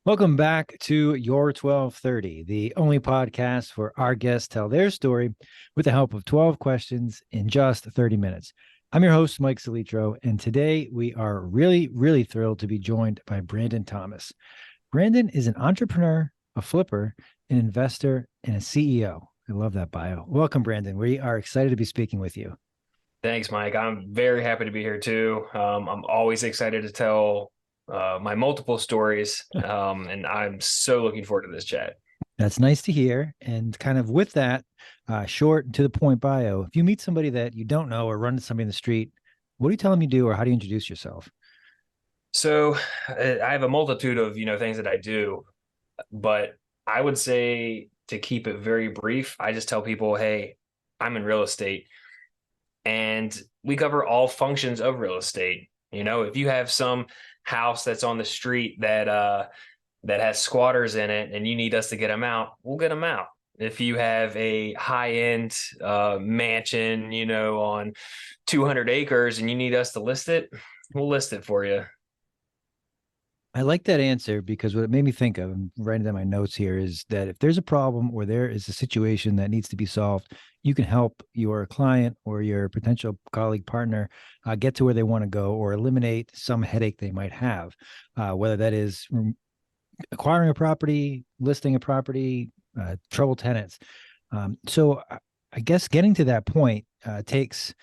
Welcome back to Your 1230, the only podcast where our guests tell their story with the help of 12 questions in just 30 minutes. I'm your host, Mike Salitro, and today we are really thrilled to be joined by Brandon Thomas. Brandon is an entrepreneur, a flipper, an investor, and a CEO. I love that bio. Welcome, Brandon. We are excited to be speaking with you. Thanks, Mike. I'm very happy to be here too. I'm always excited to tell my multiple stories, and I'm so looking forward to this chat. That's nice to hear. And kind of with that, short and to the point bio, if you meet somebody that you don't know or run into somebody in the street, what do you tell them you do or how do you introduce yourself? So I have a multitude of things that I do, but I would say to keep it very brief, I just tell people, hey, I'm in real estate, and we cover all functions of real estate. If you have some house that's on the street that has squatters in it and you need us to get them out, we'll get them out. If you have a high-end mansion, on 200 acres and you need us to list it, we'll list it for you. I like that answer because what it made me think of, and writing down my notes here, is that if there's a problem or there is a situation that needs to be solved, you can help your client or your potential colleague partner get to where they want to go or eliminate some headache they might have, whether that is acquiring a property, listing a property, trouble tenants. So I guess getting to that point takes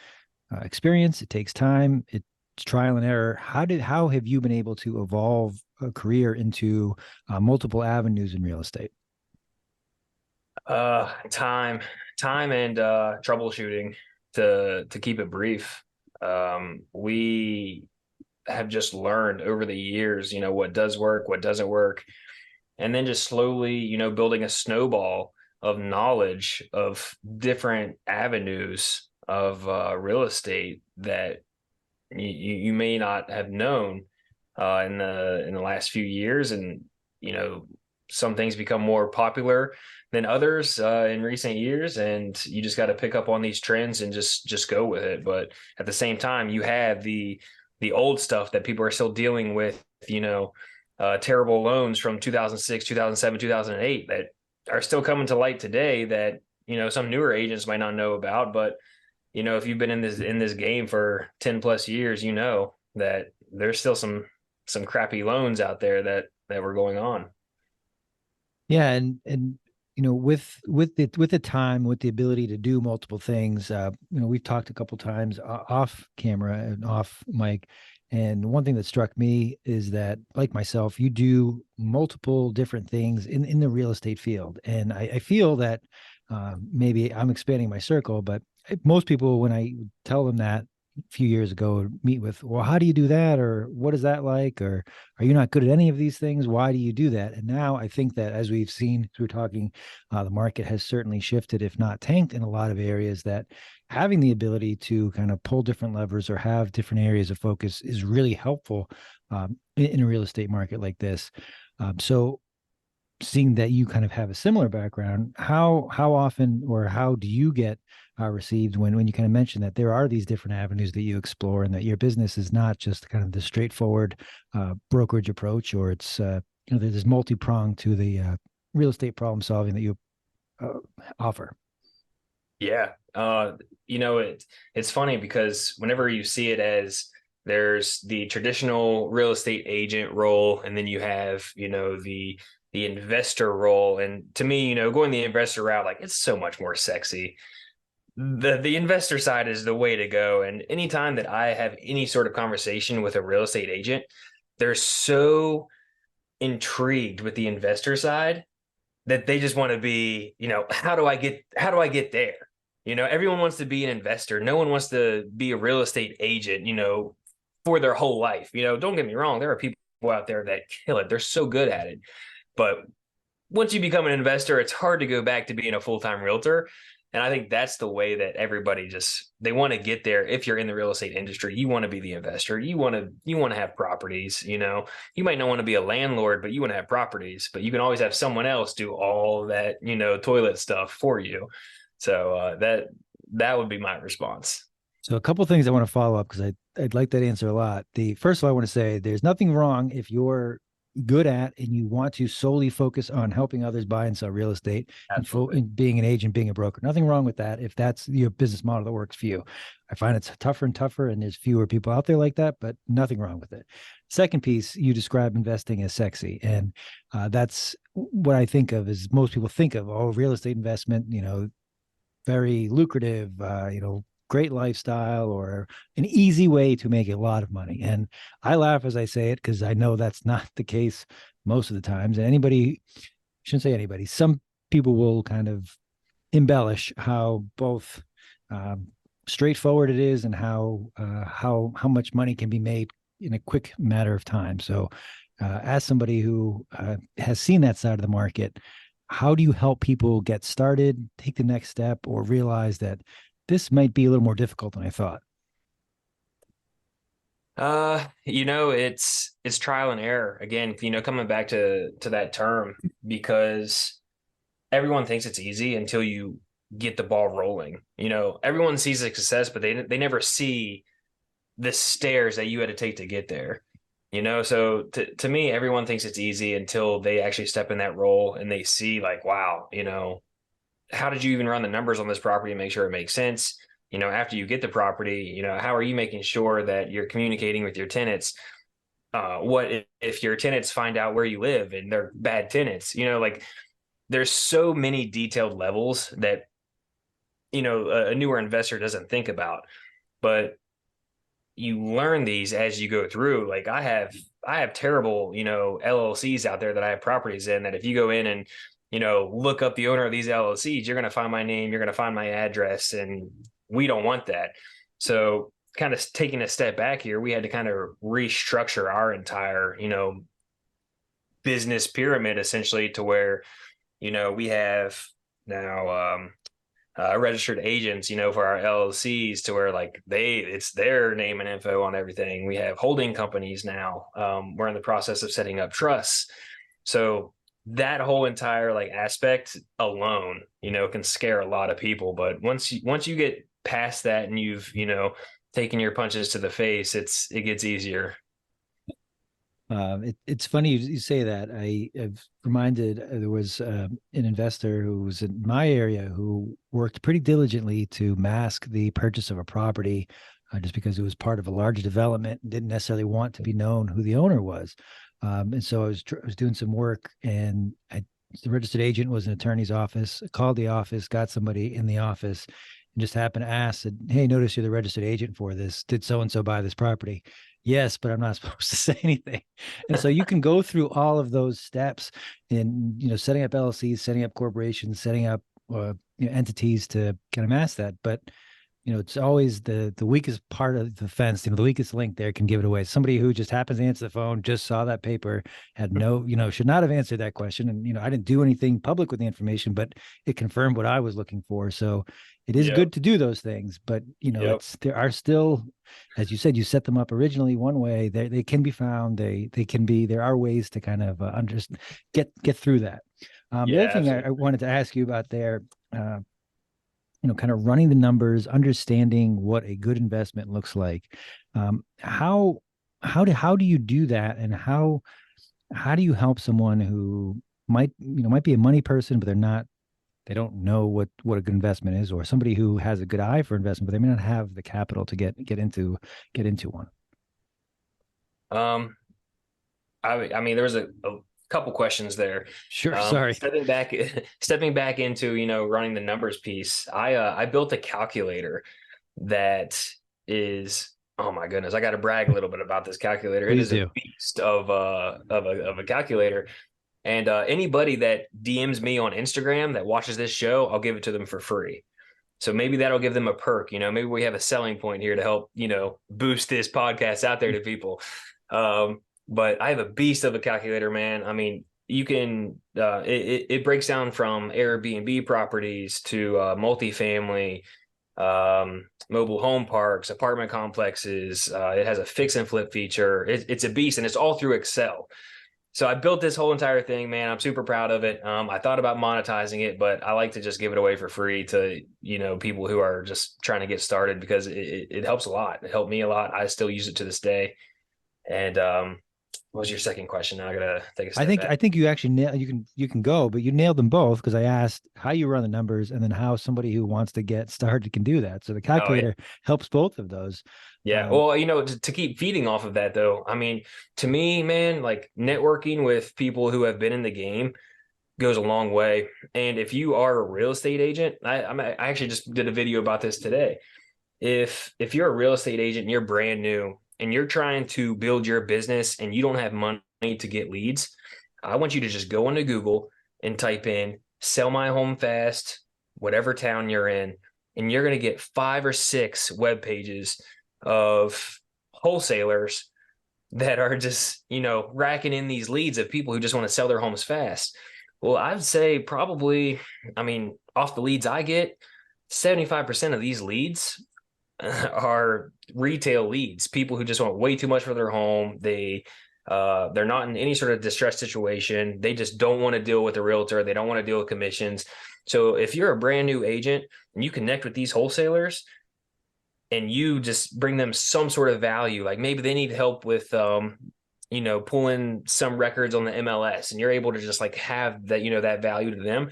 experience. It takes time. It's trial and error. How have you been able to evolve a career into multiple avenues in real estate? Time and troubleshooting to keep it brief. We have just learned over the years, what does work, what doesn't work, and then just slowly, building a snowball of knowledge of different avenues of real estate that you may not have known in the last few years, and you know some things become more popular than others in recent years, and you just got to pick up on these trends and just go with it. But at the same time, you have the old stuff that people are still dealing with, terrible loans from 2006, 2007, 2008 that are still coming to light today that some newer agents might not know about. But if you've been in this game for 10 plus years, you know that there's still some crappy loans out there that were going on. Yeah, and with the time, with the ability to do multiple things, we've talked a couple times off camera and off mic, and one thing that struck me is that, like myself, you do multiple different things in the real estate field, and I feel that maybe I'm expanding my circle, but most people, when I tell them that a few years ago, would meet with, well, how do you do that, or what is that like, or are you not good at any of these things? Why do you do that? And now I think that, as we've seen through talking, the market has certainly shifted, if not tanked, in a lot of areas. That having the ability to kind of pull different levers or have different areas of focus is really helpful in a real estate market like this. So seeing that you kind of have a similar background, how often or how do you get received when you kind of mention that there are these different avenues that you explore and that your business is not just kind of the straightforward brokerage approach, or it's there's multi-pronged to the real estate problem solving that you uh, offer? Yeah. It's funny because whenever you see it as there's the traditional real estate agent role, and then you have, the investor role. And to me, going the investor route, like it's so much more sexy. The investor side is the way to go. And anytime that I have any sort of conversation with a real estate agent, they're so intrigued with the investor side that they just want to be, how do I get there? Everyone wants to be an investor. No one wants to be a real estate agent, for their whole life. Don't get me wrong, there are people out there that kill it. They're so good at it. But once you become an investor, it's hard to go back to being a full-time realtor. And I think that's the way that everybody just they want to get there. If you're in the real estate industry, you want to be the investor. You want to have properties. You might not want to be a landlord, but you want to have properties. But you can always have someone else do all that toilet stuff for you. So that would be my response. So a couple things I want to follow up because I'd like that answer a lot. The first of all, I want to say there's nothing wrong if you're good at and you want to solely focus on helping others buy and sell real estate Absolutely. and being an agent, being a broker. Nothing wrong with that if that's your business model that works for you. I find it's tougher and tougher, and there's fewer people out there like that, but nothing wrong with it. Second piece, you describe investing as sexy. And that's what I think of is most people think of, oh, real estate investment, very lucrative, great lifestyle or an easy way to make a lot of money. And I laugh as I say it because I know that's not the case most of the times. And anybody, shouldn't say anybody, some people will kind of embellish how both straightforward it is and how much money can be made in a quick matter of time. So, as somebody who has seen that side of the market, how do you help people get started, take the next step, or realize that this might be a little more difficult than I thought? It's trial and error again, coming back to that term, because everyone thinks it's easy until you get the ball rolling. Everyone sees the success, but they never see the stairs that you had to take to get there. So to me, everyone thinks it's easy until they actually step in that role and they see like, wow, how did you even run the numbers on this property and make sure it makes sense? After you get the property, how are you making sure that you're communicating with your tenants? What if your tenants find out where you live and they're bad tenants? Like there's so many detailed levels that, a newer investor doesn't think about, but you learn these as you go through. Like I have terrible, LLCs out there that I have properties in that if you go in and, look up the owner of these LLCs, you're going to find my name, you're going to find my address, and we don't want that. So kind of taking a step back here, we had to kind of restructure our entire, business pyramid essentially to where, we have now registered agents, for our LLCs to where like it's their name and info on everything. We have holding companies now. We're in the process of setting up trusts. So that whole entire like aspect alone, can scare a lot of people. But once you get past that and you've, taken your punches to the face, it gets easier. It's funny you say that. I have reminded there was an investor who was in my area who worked pretty diligently to mask the purchase of a property just because it was part of a large development and didn't necessarily want to be known who the owner was. And so I was doing some work and the registered agent was in an attorney's office. I called the office, got somebody in the office, and just happened to ask, said, "Hey, notice you're the registered agent for this. Did so and so buy this property?" Yes, but I'm not supposed to say anything. And so you can go through all of those steps in, setting up LLCs, setting up corporations, setting up entities to kind of mask that. But it's always the weakest part of the fence, the weakest link there can give it away. Somebody who just happens to answer the phone, just saw that paper, had no, should not have answered that question. And, I didn't do anything public with the information, but it confirmed what I was looking for. So it is Yep. good to do those things, but Yep. there are still, as you said, you set them up originally one way. They can be found. They can be. There are ways to kind of get through that. The Yeah, other thing I absolutely. wanted to ask you about there, kind of running the numbers, understanding what a good investment looks like. How do you do that, and how do you help someone who might be a money person, but they don't know what a good investment is, or somebody who has a good eye for investment, but they may not have the capital to get into one. Um, I mean, there was a couple questions there. Sure. Sorry. Stepping back into running the numbers piece. I built a calculator that is, oh my goodness, I got to brag a little bit about this calculator. It Please is a do. beast of a calculator. And anybody that DMs me on Instagram that watches this show, I'll give it to them for free. So maybe that'll give them a perk. Maybe we have a selling point here to help boost this podcast out there to people. But I have a beast of a calculator, man. I mean, you can it breaks down from Airbnb properties to multifamily, mobile home parks, apartment complexes. It has a fix and flip feature. It's a beast, and it's all through Excel. So I built this whole entire thing, man. I'm super proud of it. I thought about monetizing it, but I like to just give it away for free to, people who are just trying to get started because it helps a lot. It helped me a lot. I still use it to this day. And What was your second question? Now I gotta take a I step think back. I think you actually you can go, but you nailed them both because I asked how you run the numbers and then how somebody who wants to get started can do that. So the Oh yeah. calculator helps both of those. Yeah. Um, Well, to keep feeding off of that though, I mean, to me, man, like networking with people who have been in the game goes a long way. And if you are a real estate agent, I actually just did a video about this today. If you're a real estate agent and you're brand new and you're trying to build your business and you don't have money to get leads, I want you to just go into Google and type in sell my home fast, whatever town you're in, and you're going to get 5 or 6 web pages of wholesalers that are just, racking in these leads of people who just want to sell their homes fast. Well, I'd say probably, I mean, off the leads I get, 75% of these leads are retail leads, people who just want way too much for their home. They're not in any sort of distress situation. They just don't want to deal with a realtor. They don't want to deal with commissions. So if you're a brand new agent and you connect with these wholesalers and you just bring them some sort of value, like maybe they need help with pulling some records on the MLS, and you're able to just like have that, that value to them,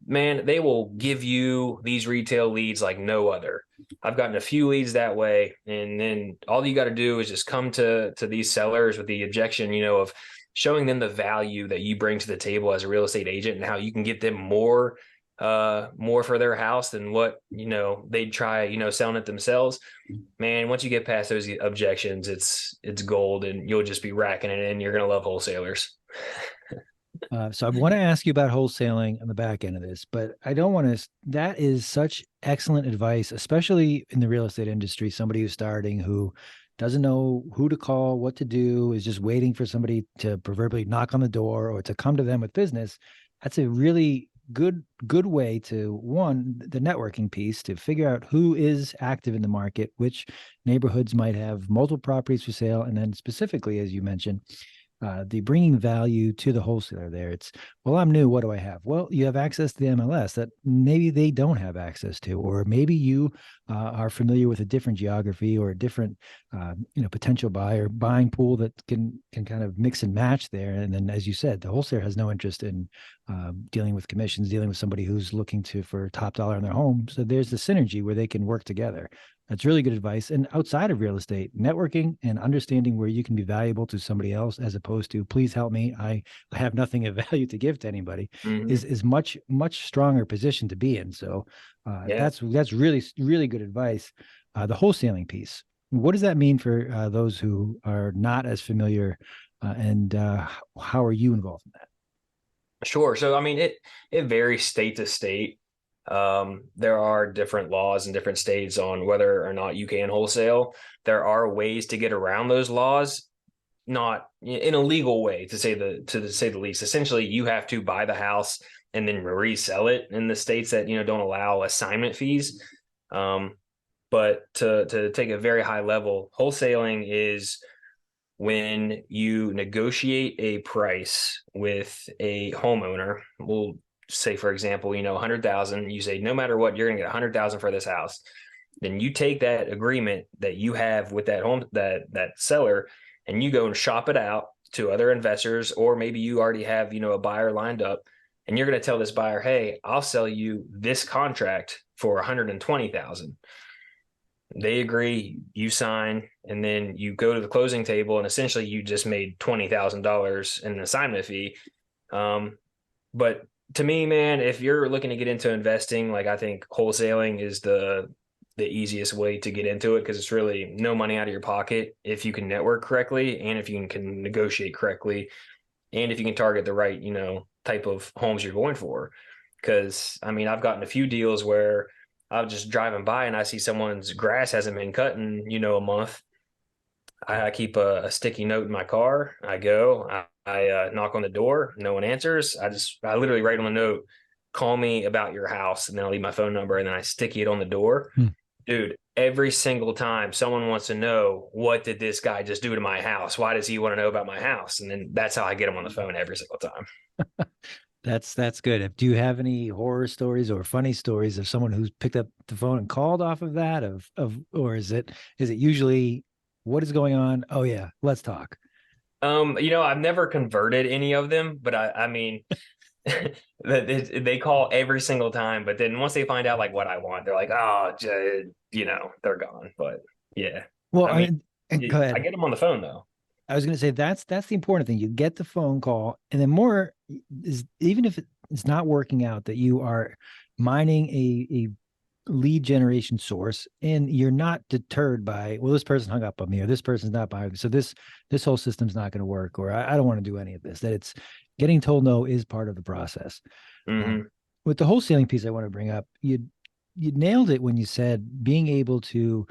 man, they will give you these retail leads like no other. I've gotten a few leads that way, and then all you got to do is just come to these sellers with the objection, of showing them the value that you bring to the table as a real estate agent and how you can get them more for their house than what they'd try selling it themselves. Man, once you get past those objections, it's gold, and you'll just be racking it in. You're gonna love wholesalers. so I want to ask you about wholesaling on the back end of this, but I don't want to. That is such excellent advice, especially in the real estate industry. Somebody who's starting who doesn't know who to call, what to do, is just waiting for somebody to proverbially knock on the door or to come to them with business. That's a really good way to, one, the networking piece, to figure out who is active in the market, which neighborhoods might have multiple properties for sale, and then specifically, as you mentioned, the bringing value to the wholesaler there. It's, well, I'm new. What do I have? Well, you have access to the MLS that maybe they don't have access to, or maybe you are familiar with a different geography or a different, potential buyer buying pool that can kind of mix and match there. And then, as you said, the wholesaler has no interest in dealing with commissions, dealing with somebody who's looking for top dollar in their home. So there's the synergy where they can work together. That's really good advice. And outside of real estate, networking and understanding where you can be valuable to somebody else, as opposed to, please help me, I have nothing of value to give to anybody, Mm-hmm. is much stronger position to be in. So Yeah. that's really good advice. The wholesaling piece. What does that mean for those who are not as familiar? And how are you involved in that? Sure. So I mean, it varies state to state. There are different laws in different states on whether or not you can wholesale. There are ways to get around those laws, not in a legal way, to say the least. Essentially, you have to buy the house and then resell it in the states that don't allow assignment fees. Um, but to take a very high level, wholesaling is when you negotiate a price with a homeowner. We'll say, for example, 100,000. You say no matter what, you're going to get 100,000 for this house. Then you take that agreement that you have with that seller, and you go and shop it out to other investors, or maybe you already have a buyer lined up, and you're going to tell this buyer, hey, I'll sell you this contract for 120,000. They agree, you sign, and then you go to the closing table, and essentially you just made $20,000 in an assignment fee. But to me, man, if you're looking to get into investing, like, I think wholesaling is the easiest way to get into it, because it's really no money out of your pocket if you can network correctly, and if you can negotiate correctly, and if you can target the right type of homes you're going for. Because I mean, I've gotten a few deals where I was just driving by and I see someone's grass hasn't been cut in a month. I keep a sticky note in my car. I go, I knock on the door. No one answers. I literally write on the note, call me about your house. And then I leave my phone number, and then I sticky it on the door. Hmm. Dude, every single time someone wants to know, what did this guy just do to my house? Why does he want to know about my house? And then that's how I get him on the phone every single time. That's good. Do you have any horror stories or funny stories of someone who's picked up the phone and called off of that, or is it usually what is going on? Oh yeah, let's talk. I've never converted any of them, but I mean, they call every single time, but then once they find out like what I want, they're like, oh, they're gone. But yeah, Well, I mean, go I ahead. get them on the phone though. I was going to say that's the important thing. You get the phone call, and then more is, even if it's not working out, that you are mining a lead generation source, and you're not deterred by, well, this person hung up on me, or this person's not buying, so this whole system's not going to work, or I don't want to do any of this. That it's getting told no is part of the process. Um, Hmm. with the wholesaling piece, I want to bring up, you nailed it when you said being able to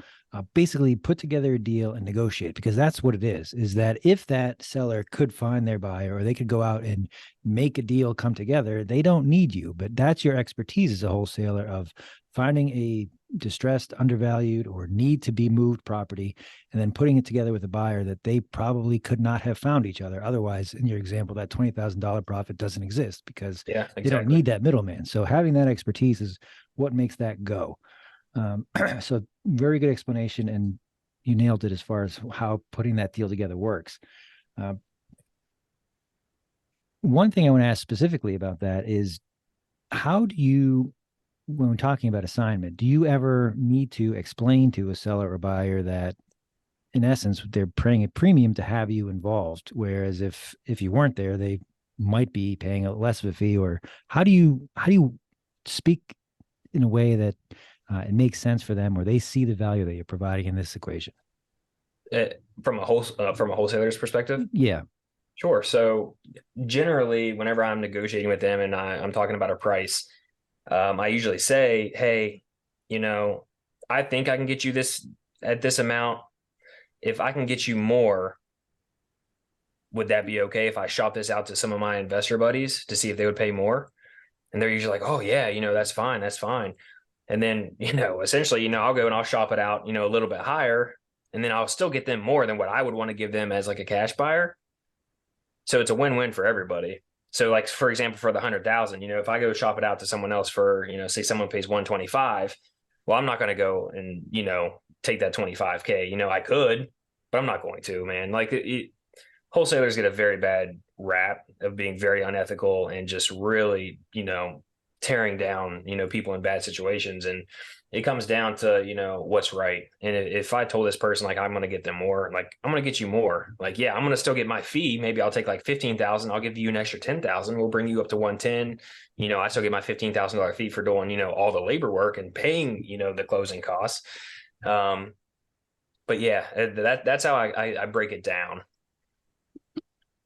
basically put together a deal and negotiate, because that's what it is that if that seller could find their buyer, or they could go out and make a deal come together, they don't need you. But that's your expertise as a wholesaler, of finding a distressed, undervalued, or need to be moved property, and then putting it together with a buyer that they probably could not have found each other otherwise. In your example, that $20,000 profit doesn't exist because Yeah, they don't exactly. need that middleman. So having that expertise is what makes that go. So very good explanation, and you nailed it as far as how putting that deal together works. Uh, one thing I want to ask specifically about that is, how do you, when we're talking about assignment, do you ever need to explain to a seller or buyer that in essence they're paying a premium to have you involved, whereas if you weren't there, they might be paying a less of a fee? Or how do you speak in a way that it makes sense for them, or they see the value that you're providing in this equation? Uh, from a wholesaler's perspective. Yeah. Sure. So generally, whenever I'm negotiating with them and I'm talking about a price, I usually say, hey, you know, I think I can get you this at this amount. If I can get you more, would that be okay if I shop this out to some of my investor buddies to see if they would pay more? And they're usually like, oh, yeah, that's fine. That's fine. And then, essentially, I'll go and I'll shop it out, a little bit higher. And then I'll still get them more than what I would want to give them as like a cash buyer. So it's a win-win for everybody. So like, for example, for the 100,000, if I go shop it out to someone else for, say someone pays 125, well, I'm not going to go and, take that 25K. I could, but I'm not going to, man. Like wholesalers get a very bad rap of being very unethical and just really, tearing down, people in bad situations. And it comes down to, what's right. And if I told this person, like, I'm going to get them more, like, I'm going to get you more. Like, yeah, I'm going to still get my fee. Maybe I'll take like 15,000. I'll give you an extra 10,000. We'll bring you up to 110. I still get my $15,000 fee for doing, all the labor work and paying, the closing costs. But yeah, that's how I break it down.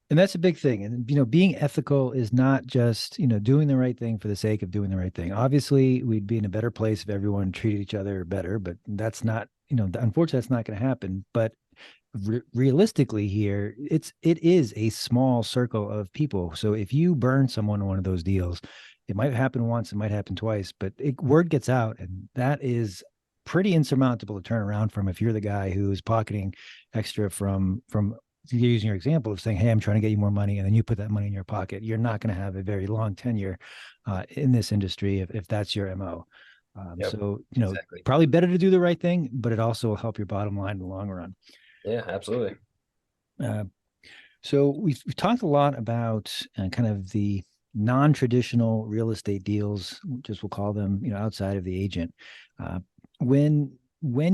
And that's a big thing. And being ethical is not just doing the right thing for the sake of doing the right thing. Obviously, we'd be in a better place if everyone treated each other better, but that's not, unfortunately, that's not going to happen. But realistically here, it is a small circle of people. So if you burn someone in one of those deals, it might happen once, it might happen twice, but word gets out, and that is pretty insurmountable to turn around from, if you're the guy who's pocketing extra from using your example of saying, hey, I'm trying to get you more money, and then you put that money in your pocket. You're not going to have a very long tenure in this industry if that's your MO. Yep, So exactly. probably better to do the right thing, but it also will help your bottom line in the long run. Yeah, absolutely. uh, so we've talked a lot about kind of the non-traditional real estate deals, just we'll call them, outside of the agent. Uh, when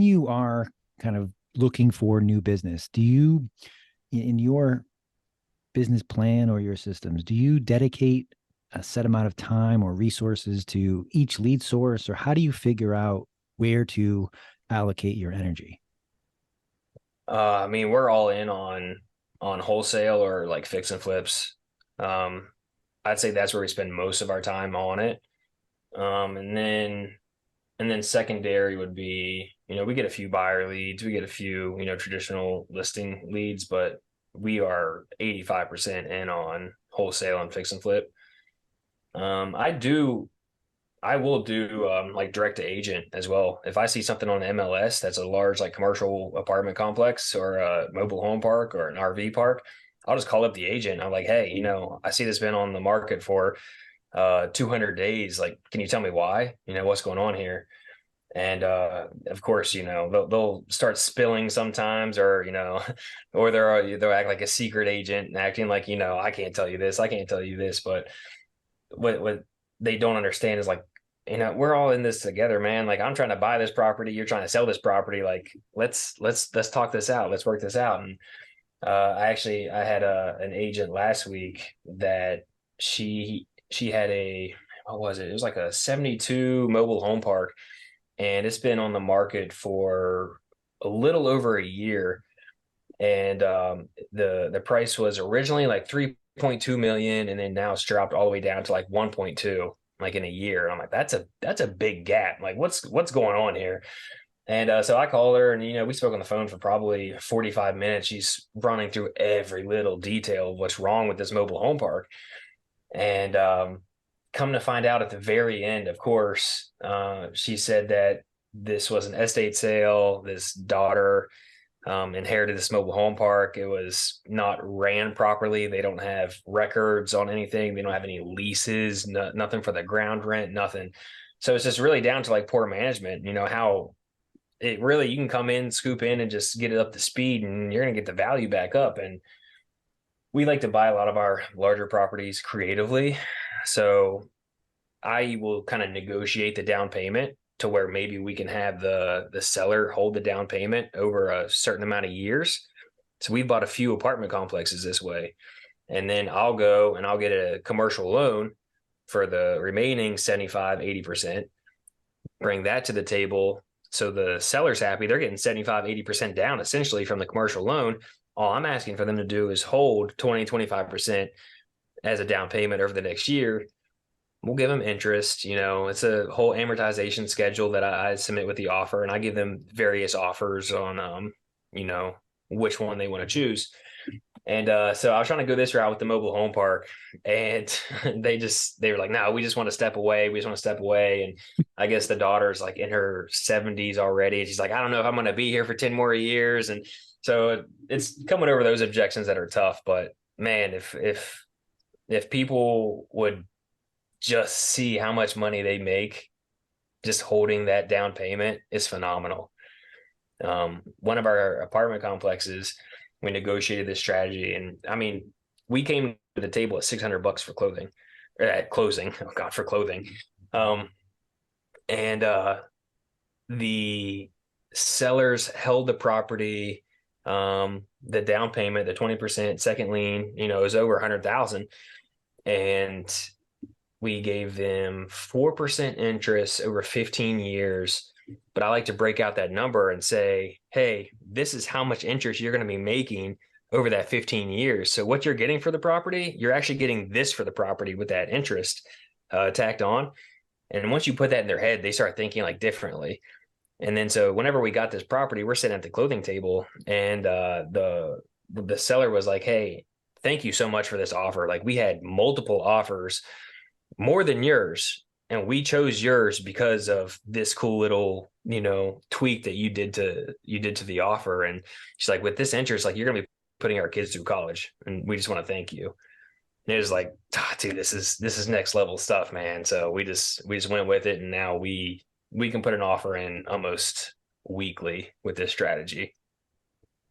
you are kind of looking for new business, do you, in your business plan or your systems, do you dedicate a set amount of time or resources to each lead source, or how do you figure out where to allocate your energy? I mean, we're all in on wholesale or like fix and flips. Um, I'd say that's where we spend most of our time on it. And then secondary would be, we get a few buyer leads, we get a few, traditional listing leads, but we are 85% in on wholesale and fix and flip. I will do like direct to agent as well. If I see something on MLS that's a large like commercial apartment complex or a mobile home park or an RV park, I'll just call up the agent. I'm like, hey, I see this been on the market for 200 days. Like, can you tell me why? What's going on here? And of course, they'll start spilling sometimes, or or they'll act like a secret agent and acting like, I can't tell you this, I can't tell you this. But what they don't understand is like, we're all in this together, man. Like, I'm trying to buy this property, you're trying to sell this property. Like, let's talk this out, let's work this out. And I had an agent last week that she had a, what was it? It was like a 72 mobile home park, and it's been on the market for a little over a year. And the price was originally like 3.2 million, and then now it's dropped all the way down to like 1.2, like in a year. And I'm like, that's a big gap. Like, what's going on here? And so I called her, and we spoke on the phone for probably 45 minutes. She's running through every little detail of what's wrong with this mobile home park. And come to find out at the very end, of course, she said that this was an estate sale. This daughter inherited this mobile home park. It was not ran properly. They don't have records on anything. They don't have any leases, nothing for the ground rent, nothing. So it's just really down to like poor management. How it really, you can come in, scoop in, and just get it up to speed, and you're going to get the value back up. And we like to buy a lot of our larger properties creatively. So I will kind of negotiate the down payment to where maybe we can have the seller hold the down payment over a certain amount of years. So we've bought a few apartment complexes this way. And then I'll go and I'll get a commercial loan for the remaining 75, 80%, bring that to the table. So the seller's happy. They're getting 75, 80% down essentially from the commercial loan. All I'm asking for them to do is hold 20, 25% as a down payment over the next year. We'll give them interest. It's a whole amortization schedule that I submit with the offer, and I give them various offers on, which one they want to choose. And so I was trying to go this route with the mobile home park, and they were like, no, we just want to step away. We just want to step away. And I guess the daughter's like in her 70s already. And she's like, I don't know if I'm going to be here for 10 more years. And so it's coming over those objections that are tough. But man, if people would just see how much money they make just holding that down payment is phenomenal. One of our apartment complexes, we negotiated this strategy, and I mean, we came to the table at $600 for clothing, or at closing. Oh God, for clothing. And the sellers held the property. The down payment, the 20% second lien, is over 100,000, and we gave them 4% interest over 15 years. But I like to break out that number and say, hey, this is how much interest you're going to be making over that 15 years. So what you're getting for the property, you're actually getting this for the property with that interest tacked on. And once you put that in their head, they start thinking like differently. And then so whenever we got this property, we're sitting at the clothing table, and the seller was like, hey, thank you so much for this offer. Like, we had multiple offers, more than yours, and we chose yours because of this cool little tweak that you did to the offer. And she's like, with this interest, like, you're gonna be putting our kids through college, and we just want to thank you. And it was like, dude, this is next level stuff, man. So we just went with it, and now we can put an offer in almost weekly with this strategy.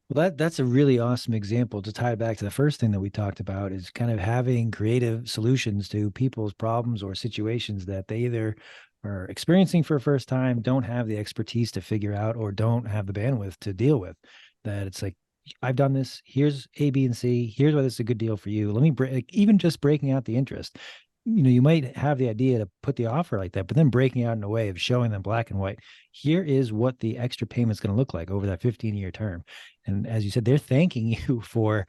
Well, that's a really awesome example to tie it back to the first thing that we talked about, is kind of having creative solutions to people's problems or situations that they either are experiencing for the first time, don't have the expertise to figure out, or don't have the bandwidth to deal with. That it's like, I've done this. Here's A, B, and C. Here's why this is a good deal for you. Let me break, even just breaking out the interest. You might have the idea to put the offer like that, but then breaking out in a way of showing them black and white. Here is what the extra payment is going to look like over that 15-year term. And as you said, they're thanking you for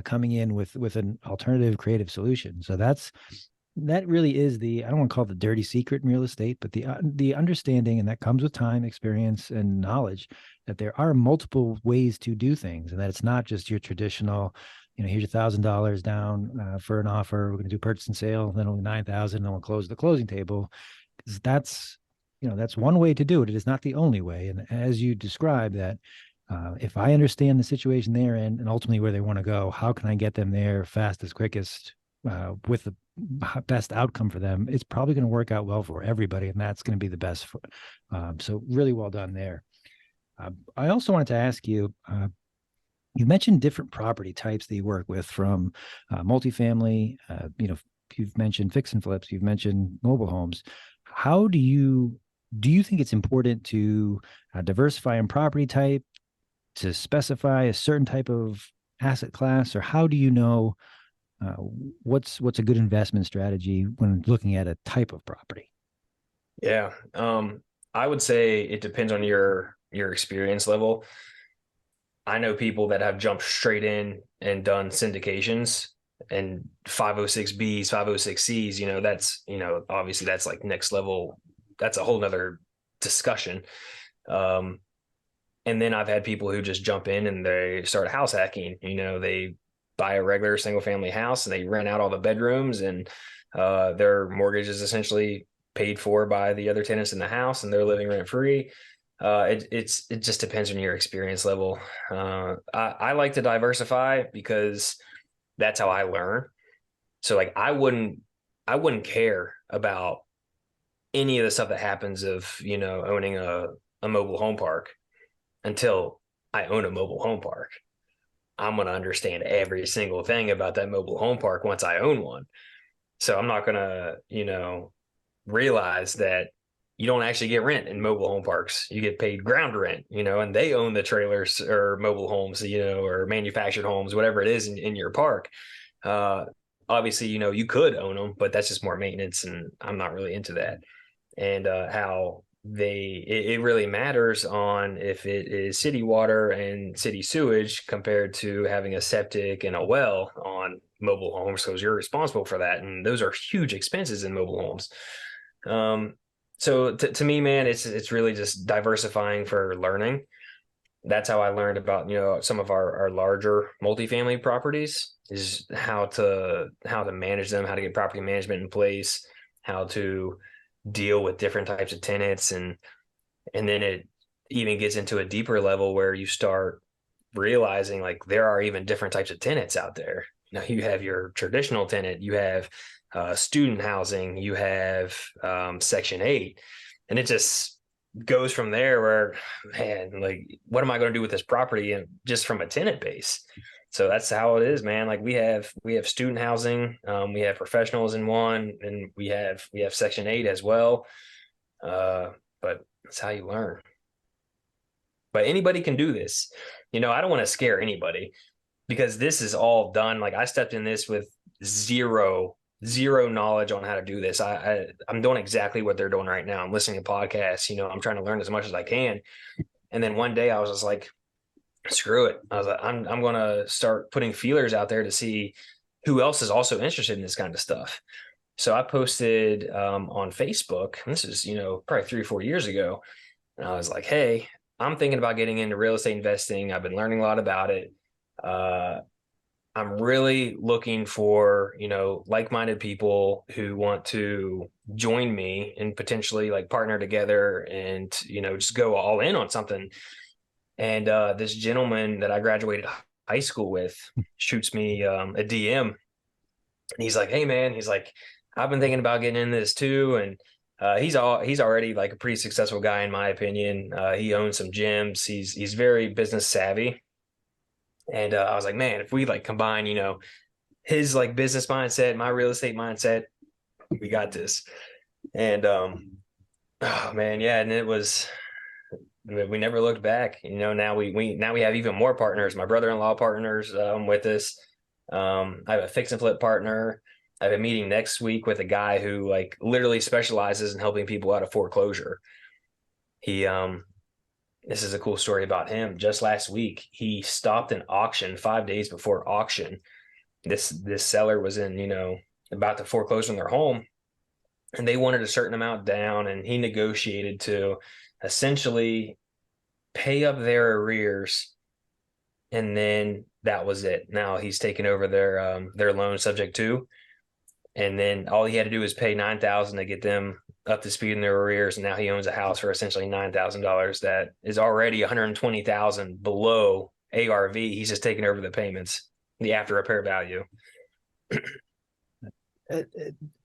coming in with an alternative creative solution. So that really is I don't want to call it the dirty secret in real estate, but the understanding, and that comes with time, experience, and knowledge, that there are multiple ways to do things, and that it's not just your traditional, here's $1,000 down for an offer. We're going to do purchase and sale, then only 9,000, and then we'll close the closing table. Because that's one way to do it. It is not the only way. And as you describe that, if I understand the situation they're in and ultimately where they want to go, how can I get them there fastest, quickest, with the best outcome for them, it's probably going to work out well for everybody, and that's going to be the best for. So really well done there. I also wanted to ask you. You mentioned different property types that you work with, from multifamily. You've mentioned fix and flips. You've mentioned mobile homes. How do you think it's important to diversify in property type, to specify a certain type of asset class, or how do you know uh, what's a good investment strategy when looking at a type of property? Yeah. I would say it depends on your experience level. I know people that have jumped straight in and done syndications and 506Bs, 506Cs, that's, obviously that's like next level. That's a whole nother discussion. Um, and then I've had people who just jump in and they start house hacking. They buy a regular single family house and they rent out all the bedrooms, and their mortgage is essentially paid for by the other tenants in the house and they're living rent free. It just depends on your experience level. I like to diversify because that's how I learn. So like I wouldn't care about any of the stuff that happens of owning a mobile home park until I own a mobile home park. I'm going to understand every single thing about that mobile home park once I own one. So I'm not going to realize that you don't actually get rent in mobile home parks. You get paid ground rent, and they own the trailers or mobile homes, or manufactured homes, whatever it is in your park. Uh, Obviously, you could own them, but that's just more maintenance, and I'm not really into that. And how it really matters on if it is city water and city sewage compared to having a septic and a well on mobile homes, because you're responsible for that, and those are huge expenses in mobile homes. So to me, man, it's really just diversifying for learning. That's how I learned about some of our larger multifamily properties, is how to manage them, how to get property management in place, how to deal with different types of tenants, and then it even gets into a deeper level where you start realizing like there are even different types of tenants out there. You have your traditional tenant, you have student housing, you have Section 8, and it just goes from there where, man, like, what am I going to do with this property and just from a tenant base? So that's how it is, man. Like we have student housing, we have professionals in one, and we have Section 8 as well. But that's how you learn. But anybody can do this. I don't want to scare anybody, because this is all done. Like, I stepped in this with zero knowledge on how to do this. I'm doing exactly what they're doing right now. I'm listening to podcasts. I'm trying to learn as much as I can. And then one day I was just like, screw it. I was like, I'm going to start putting feelers out there to see who else is also interested in this kind of stuff. So I posted on Facebook. This is probably 3 or 4 years ago, and I was like, hey, I'm thinking about getting into real estate investing. I've been learning a lot about it. I'm really looking for, like-minded people who want to join me and potentially like partner together and, just go all in on something. And this gentleman that I graduated high school with shoots me a DM. And he's like, hey, man, he's like, I've been thinking about getting into this too. And he's already like a pretty successful guy, in my opinion. He owns some gyms. He's very business savvy. And I was like, man, if we like combine, his like business mindset, my real estate mindset, we got this. And oh man, yeah. And we never looked back. Now we have even more partners. My brother-in-law partners with us. I have a fix and flip partner. I have a meeting next week with a guy who like literally specializes in helping people out of foreclosure. He This is a cool story about him. Just last week, he stopped an auction 5 days before auction. This seller was about to foreclose on their home, and they wanted a certain amount down, and he negotiated to essentially pay up their arrears, and then that was it. Now he's taken over their loan subject to, and then all he had to do was pay $9,000 to get them up to speed in their arrears, and now he owns a house for essentially $9,000 that is already $120,000 below ARV. He's just taking over the payments, the after repair value.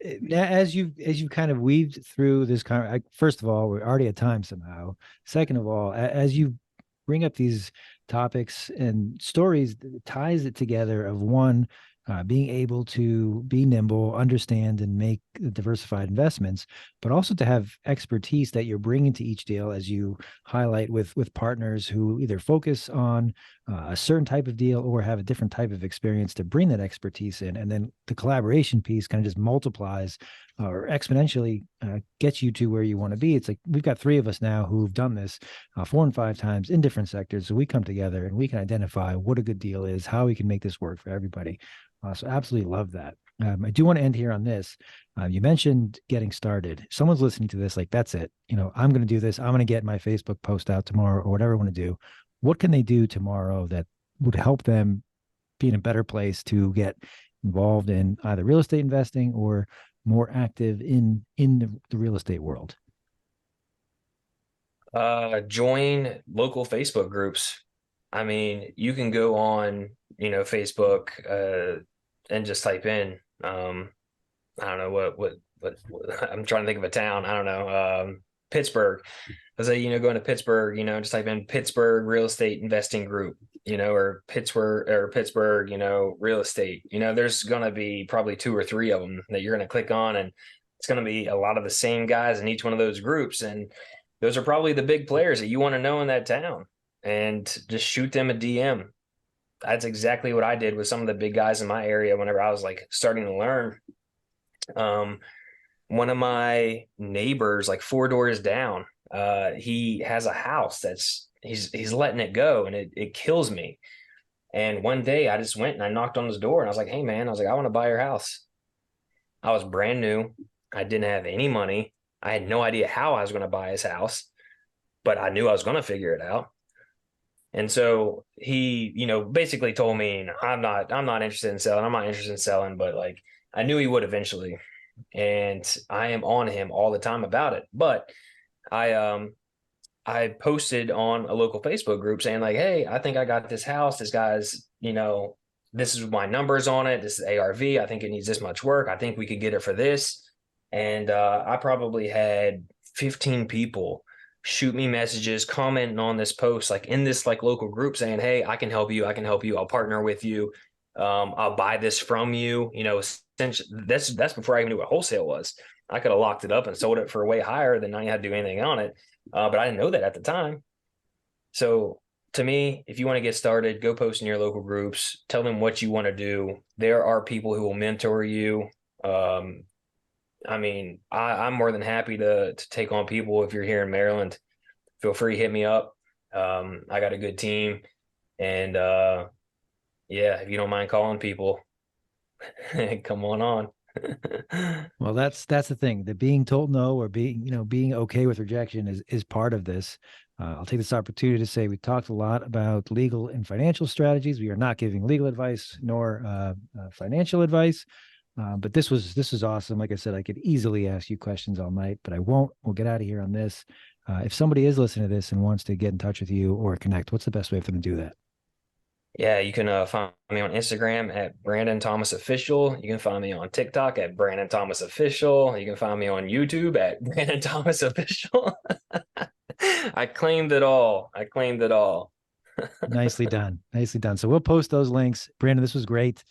as you kind of weaved through this first of all, we're already at time somehow. Second of all, as you bring up these topics and stories, ties it together of one, being able to be nimble, understand, and make diversified investments, but also to have expertise that you're bringing to each deal, as you highlight with partners who either focus on a certain type of deal or have a different type of experience to bring that expertise in, and then the collaboration piece kind of just multiplies or exponentially gets you to where you want to be. It's like we've got three of us now who've done this 4 and 5 times in different sectors, so we come together and we can identify what a good deal is, how we can make this work for everybody. So absolutely love that. I do want to end here on this. You mentioned getting started. Someone's listening to this, like, that's it. I'm going to do this. I'm going to get my Facebook post out tomorrow or whatever I want to do. What can they do tomorrow that would help them be in a better place to get involved in either real estate investing or more active in the real estate world? Join local Facebook groups. I mean, you can go on, Facebook, and just type in, I don't know what I'm trying to think of a town. I don't know, Pittsburgh. Let's say, go into Pittsburgh, just type in Pittsburgh real estate investing group, or Pittsburgh, real estate. There's going to be probably 2 or 3 of them that you're going to click on, and it's going to be a lot of the same guys in each one of those groups. And those are probably the big players that you want to know in that town, and just shoot them a DM. That's exactly what I did with some of the big guys in my area whenever I was like starting to learn. One of my neighbors, like 4 doors down, he has a house that's he's letting it go, and it kills me. And one day I just went and I knocked on his door and I was like, "Hey man," I was like, "I want to buy your house." I was brand new. I didn't have any money. I had no idea how I was going to buy his house, but I knew I was going to figure it out. And so he, basically told me, I'm not interested in selling. I'm not interested in selling, but like I knew he would eventually. And I am on him all the time about it. But I posted on a local Facebook group saying like, "Hey, I think I got this house. This guy's, this is my numbers on it. This is ARV. I think it needs this much work. I think we could get it for this." And I probably had 15 people shoot me messages, commenting on this post, like in this like local group, saying, "Hey, I can help you. I can help you. I'll partner with you. I'll buy this from you." That's before I even knew what wholesale was. I could have locked it up and sold it for way higher than I had to do anything on it. But I didn't know that at the time. So to me, if you want to get started, go post in your local groups, tell them what you want to do. There are people who will mentor you. I mean, I'm more than happy to take on people. If you're here in Maryland, feel free to hit me up. I got a good team, and yeah, if you don't mind calling people, come on. Well, that's the thing. That being told no or being okay with rejection is part of this. I'll take this opportunity to say we talked a lot about legal and financial strategies. We are not giving legal advice nor financial advice. But this was awesome. Like I said, I could easily ask you questions all night, but I won't. We'll get out of here on this. If somebody is listening to this and wants to get in touch with you or connect, what's the best way for them to do that? Yeah, you can find me on Instagram at Brandon Thomas Official. You can find me on TikTok at Brandon Thomas Official. You can find me on YouTube at Brandon Thomas Official. I claimed it all. I claimed it all. Nicely done. Nicely done. So we'll post those links. Brandon, this was great.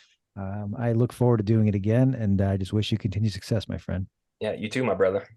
I look forward to doing it again, and I just wish you continued success, my friend. Yeah, you too, my brother.